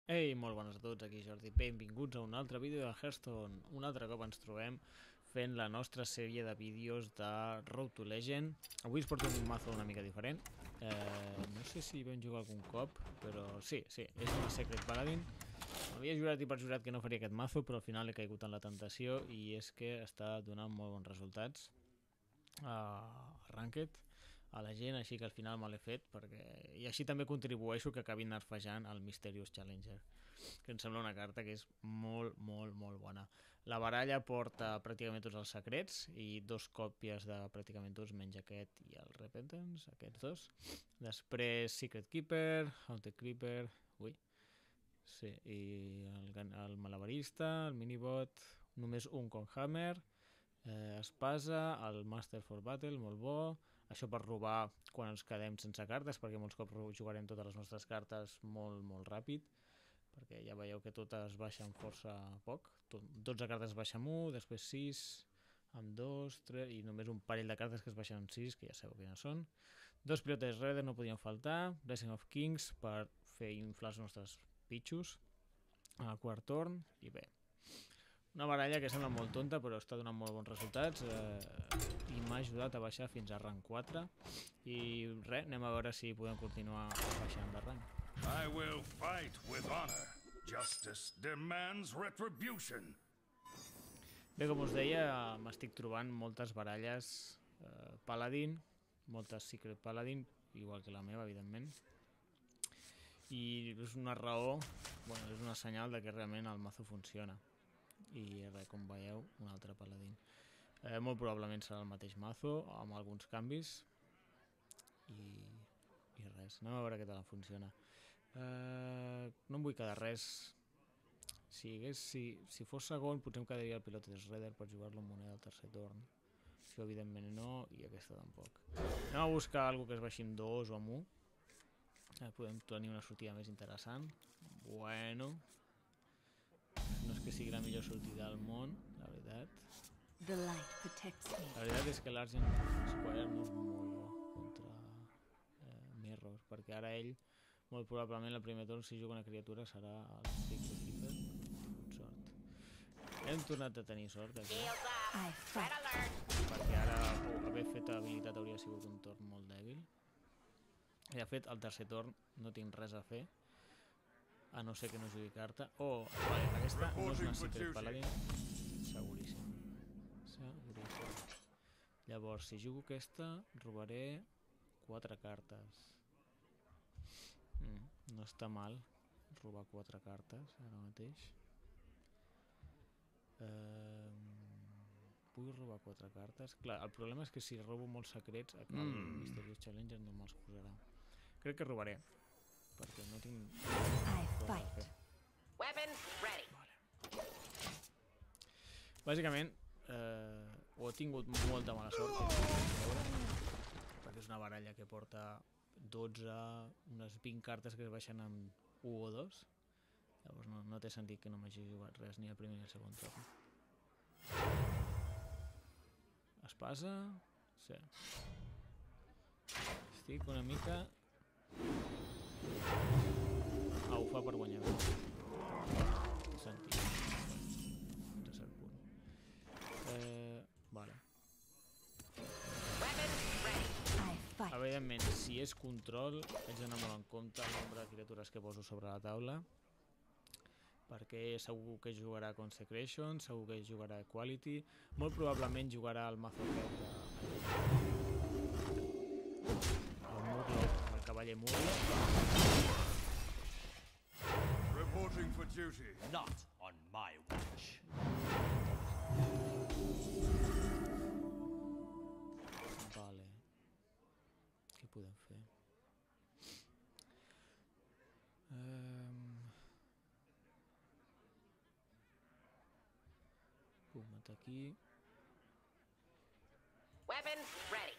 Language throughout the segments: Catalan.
Ei, molt bones a tots, aquí Jordi. Benvinguts a un altre vídeo de Hearthstone. Un altre cop ens trobem fent la nostra sèrie de vídeos de Road to Legend. Avui us porto un mazo una mica diferent. No sé si vam jugar algun cop, però sí, és una Secret Paladin. M'havia jurat i perjurat que no faria aquest mazo, però al final he caigut en la tentació i és que està donant molt bons resultats a Ranked a la gent, així que al final me l'he fet i així també contribueixo que acabi nerfejant el Mysterious Challenger, que em sembla una carta que és molt bona. La baralla porta pràcticament tots els secrets i dos còpies de pràcticament tots, menys aquest i el Repentance, aquests dos. Després Secret Keeper, Haunted Creeper, sí, i el Malabarista, el Minibot, només un Conhammer, Espasa, el Master for Battle, molt bo. Això per robar quan ens quedem sense cartes, perquè molts cops jugarem totes les nostres cartes molt ràpid, perquè ja veieu que totes baixen força poc. 12 cartes baixa amb 1, després 6 amb 2, 3 i només un parell de cartes que es baixen amb 6, que ja sabeu quines són. Dos Priorities Raider no podien faltar, Blessing of Kings per fer inflar els nostres pitxos al quart torn, i bé, una baralla que sembla molt tonta però està donant molt bons resultats i m'ha ajudat a baixar fins a rang 4 i res, anem a veure si podem continuar baixant de rang. I will fight with honor. Justice demands retribution. Bé, com us deia, m'estic trobant moltes baralles Paladin, moltes Secret Paladin, igual que la meva, evidentment. I és una raó, és una senyal de que realment el mazo funciona. I res, com veieu, un altre Paladin. Molt probablement serà el mateix mazo, amb alguns canvis. I res, anem a veure què tal funciona. No em vull quedar res. Si fos segon, potser em quedaria el Pilotes Raider per jugar-lo amb moneda al tercer torn. Això evidentment no, i aquesta tampoc. Anem a buscar alguna que es baixi amb 2 o amb 1. Podem tenir una sortida més interessant. Bueno, no és que sigui la millor sortida del món, la veritat. La veritat és que l'Argent Square no és molt bo contra Mirror, perquè ara ell, molt probablement el primer torn, si juga una criatura, serà el Secret Keeper. Amb sort. Hem tornat a tenir sort aquí, perquè ara haver fet habilitat hauria sigut un torn molt dèbil. I de fet, al tercer torn no tinc res a fer, a no ser que no jugui carta. Aquesta no és una Secret Paladin, seguríssim. Llavors, si jugo aquesta, robaré 4 cartes. No està mal robar 4 cartes ara mateix. Vull robar 4 cartes. Clar, el problema és que si robo molts secrets, el Mysterious Challenger no me'ls posarà. Crec que robaré, perquè no tinc res a fer. Bàsicament, ho he tingut molta mala sort, perquè és una baralla que porta 12, unes 20 cartes que es baixen amb 1 o 2. Llavors no té sentit que no m'hagi jugat res ni el primer ni el segon torn. Espasa? Sí. Estic una mica a bufar per guanyar. Sentit. Fins a cert punt. Vale. Evidentment, si és control, haig d'anar molt en compte el nombre de criatures que poso sobre la taula, perquè segur que jugarà Consecration, segur que jugarà Equality, molt probablement jugarà el mazo el Murloc, el cavaller Murloc. Reporting for duty. Not on my watch. Vale. Què podem fer? Puc matar aquí. Weapons ready.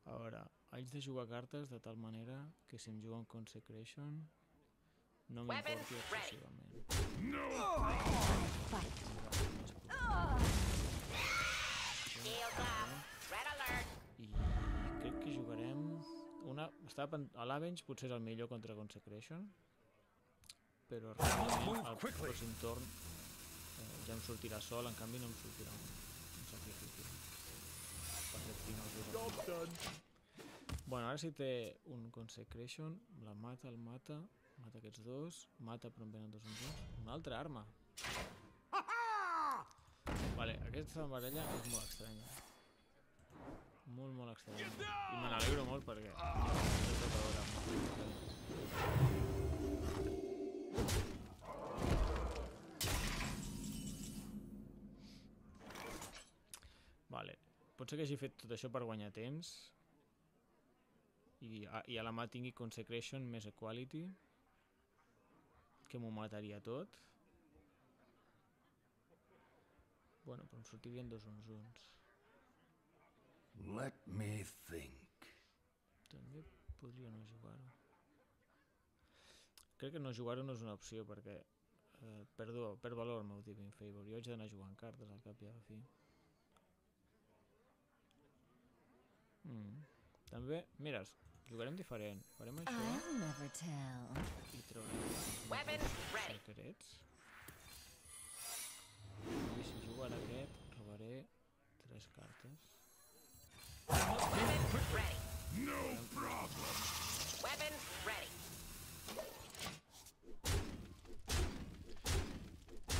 A veure, haig de jugar cartes de tal manera que si em juguen Consecration no m'importi excessivament. No! A l'Avenge potser és el millor contra Consecration, però realment el pròxim torn ja em sortirà sol, en canvi no em sortirà un sacrifici. Bueno, ara si té un Consecration, la mata, mata aquests dos, mata però em venen dos en dos. Una altra arma! Vale, aquesta baralla és molt estranya. Molt estranya. I me n'alegro molt perquè és tot alhora. Vale, pot ser que hagi fet tot això per guanyar temps i a la mà tingui Consecration més Equality, que m'ho mataria tot. Bueno, però em sortirien dos uns. Let me think. També podria no jugar-ho. Crec que no jugar-ho no és una opció perquè perd valor el meu Divine Favor. Jo haig d'anar jugant cartes al cap i a la fi. També, mira, jugarem diferent. Farem això i traurem secrets. I si jugo ara aquest, robaré 3 cartes. No problem. Weapons ready.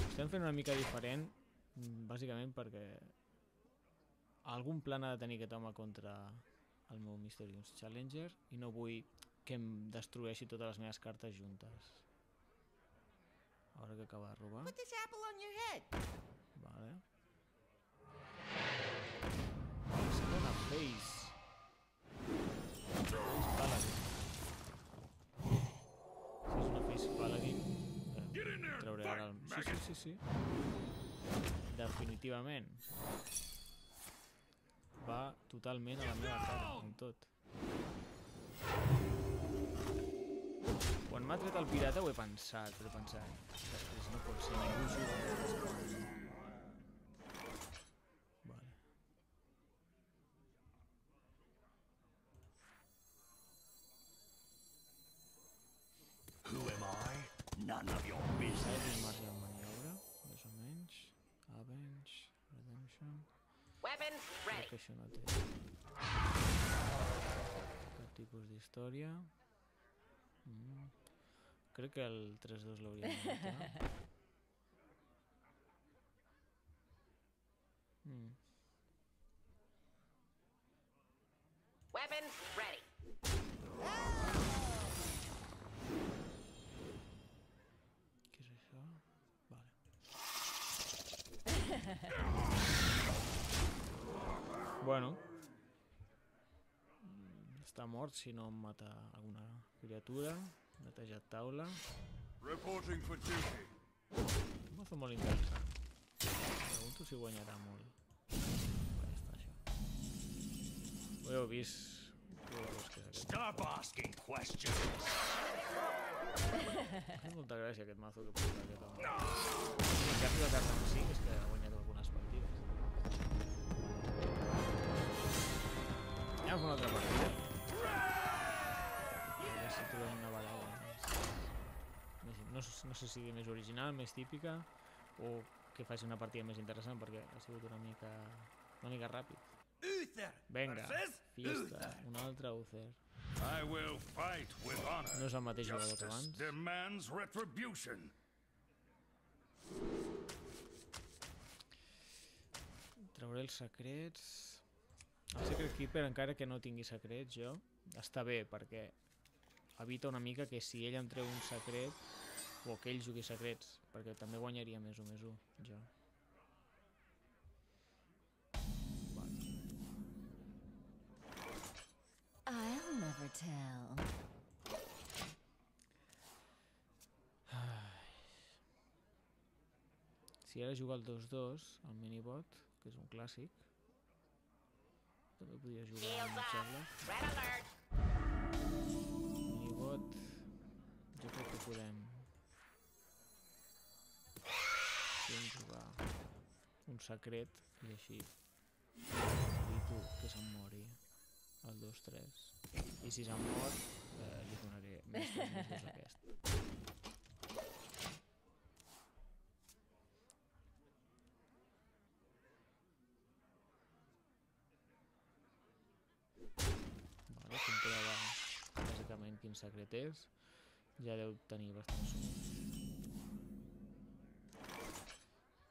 Estem fent una mica diferent, bàsicament perquè algun plan ha de tenir aquest home contra el meu Mysterious Challenger i no vull que em destrueixi totes les meves cartes juntes. Ara que acaba de robar. Put this apple on your head. Vale. Segona face. Face Paladin. Si és una face Paladin, trauré ara el... Sí. Definitivament. Va totalment a la meva cara, amb tot. Quan m'ha tret el pirata ho he pensat, però he pensat... Després no pot ser, ningú juga amb aquestes coses. Vale. Who am I? None of your Sai business. de marge de maniobra, més o menys. Avenge, Redemption... Weapons Crec ready. que això no té cap tipus d'història. Crec que el 3-2 l'hauria de matar. Weapons ready. Què és això? Vale. Bueno. Està mort si no em mata alguna criatura. Netejat taula. Reporting for duty. Un mazo molt interessant. Pregunto si guanyarà molt. Ja està això. Ho heu vist. Jugadors que és aquest. Stop asking questions. Fa molta gràcia aquest mazo que porta aquest home. Si ha fet la carta en 5 és que ha guanyat algunes partides. Anem a fer una altra partida. A veure si trobem una baralla no sé si més original, més típica, o que faci una partida més interessant perquè ha sigut una mica ràpid. Uther Vinga, versus fiesta, Uther. un altre Uther. I will fight with honor. No és el mateix jugador que Justice abans. demands retribution. Trauré els secrets. El Secret Keeper, encara que no tingui secrets jo, està bé perquè evita una mica que si ell em treu un secret o que ell jugui secrets, perquè també guanyaria més 1/1 jo. I'll never tell. Si ara jugar el 2-2, el minibot, que és un clàssic, també podria jugar Shields amb up. Charlotte. Red alert. Minibot, jo crec que podem jugar un secret i així evito que se'm mori El 2-3. I si s'ha mort, li donaré més 2 a aquest. Vale, comprova bàsicament quin secret és. Ja deu tenir bastant assumit.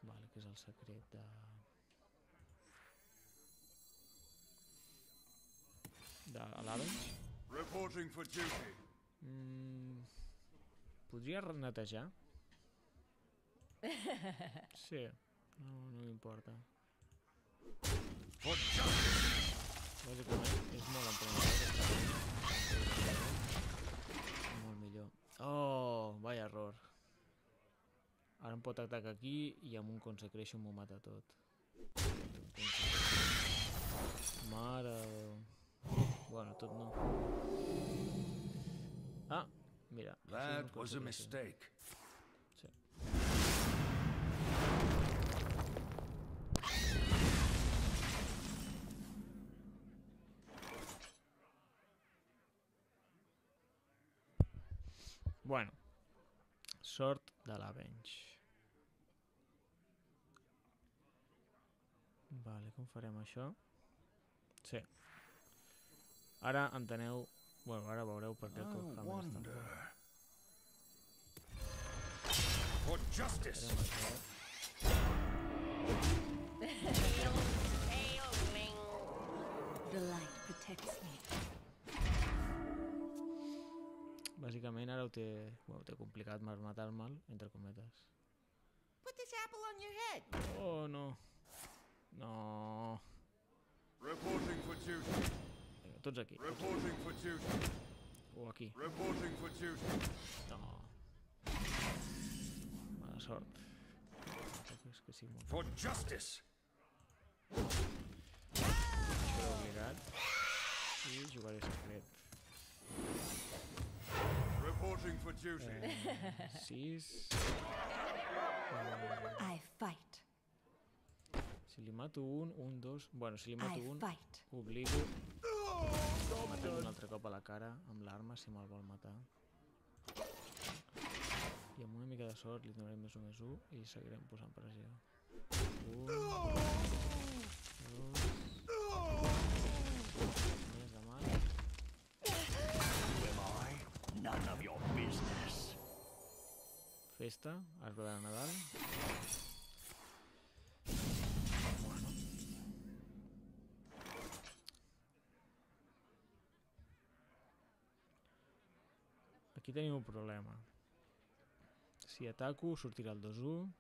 Vale, que és el secret de... l'Avenge. Reporting for duty. Podria netejar? Sí, no m'importa. For justice. Bàsicament és molt emprenedor. Molt millor. Oh, vaya error. Ara em pot atacar aquí i amb un Consecration m'ho mata tot. Mare... Bueno, tot no. Ah, mira. That was a mistake. Sí. Bueno, sort de l'Avenge. Vale, com farem això? Sí. Ara enteneu... Bueno, ara veureu per què el Cookhammer està fort. For justice. The light protects me. Bàsicament ara ho té complicat matar-me'l, entre cometes. Put this apple on your head. Oh, no. No. Reporting for duty. Vinga, tots aquí. Reporting for duty. O aquí. Reporting for duty. No. Mala sort. És que sí, molt. For justice. Però obligat. I jugaré secret. Reporting for duty. 6. I fight. Si li mato un, 2... Bueno, si li mato I un, fight. obligo matar un altre cop a la cara amb l'arma si me'l vol matar. I amb una mica de sort li donarem més 1 i seguirem posant pressió. 1, 2... Més de mà. Who am I? None of your business. Festa, arbre de Nadal. Bueno. Aquí tenim un problema. Si ataco, sortirà el 2-1,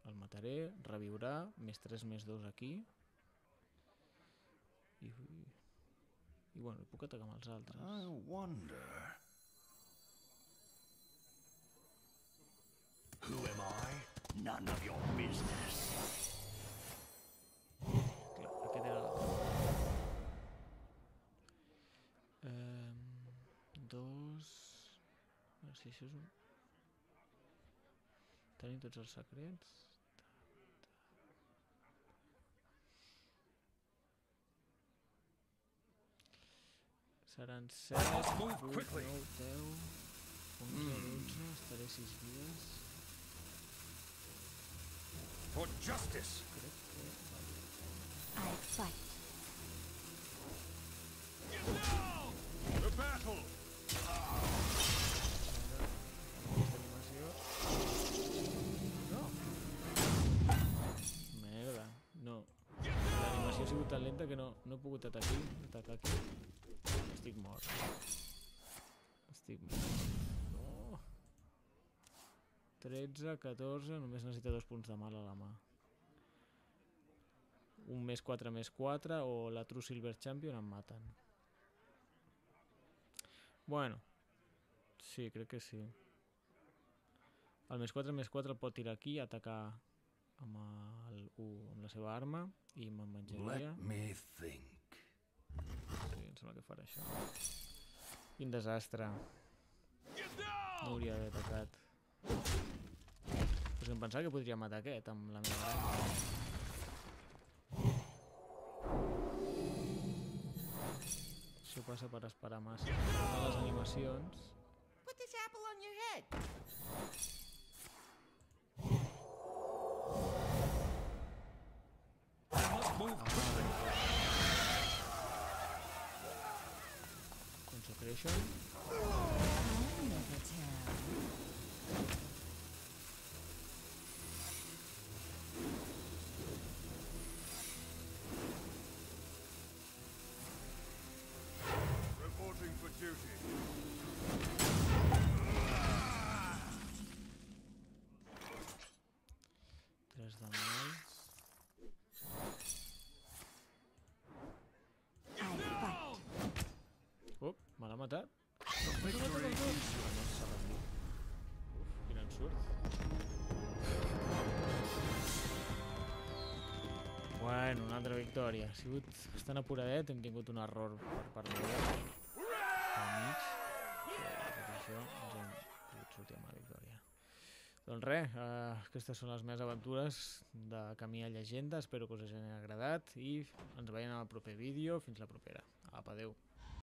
el mataré, reviurà, més 3, més 2 aquí. I bueno, puc atacar amb els altres. I wonder. Who am I? None of your business. Clar, aquest era l'altre. 2... Si això és un... Tenim tots els secrets. Seran 7, 8, 9, 10, 11, 12, estaré 6 dies. For justice. Crec que... I fight. The battle. No! Merda, no. L'animació ha sigut tan lenta que no he pogut atacar aquí. Estic mort. Estic mort. No! 13, 14, només necessita 2 punts de mal a la mà. Un més 4 o la True Silver Champion em maten. Bueno, sí, crec que sí. El més 4 el pot tirar aquí i atacar amb el 1 amb la seva arma i me'n menjaria. Let me think. Sí, em sembla que farà això. Quin desastre. No hauria d'haver atacat. Però em pensava que podria matar aquest amb la meva arma. passa per esperar massa. Les animacions... Put this apple on your head. Consecration. I'll never tell. Reporting for duty. 3 de mal. I fight. Me l'ha matat. Victory is Quin ensurt. Bueno, una altra victòria. Ha sigut bastant apuradet, hem tingut un error per part meva. Al mig. Tot això ens hem pogut sortir amb la victòria. Doncs res, aquestes són les meves aventures de Camí a Llegenda. Espero que us hagin agradat i ens veiem en el proper vídeo. Fins la propera. Apa, adeu.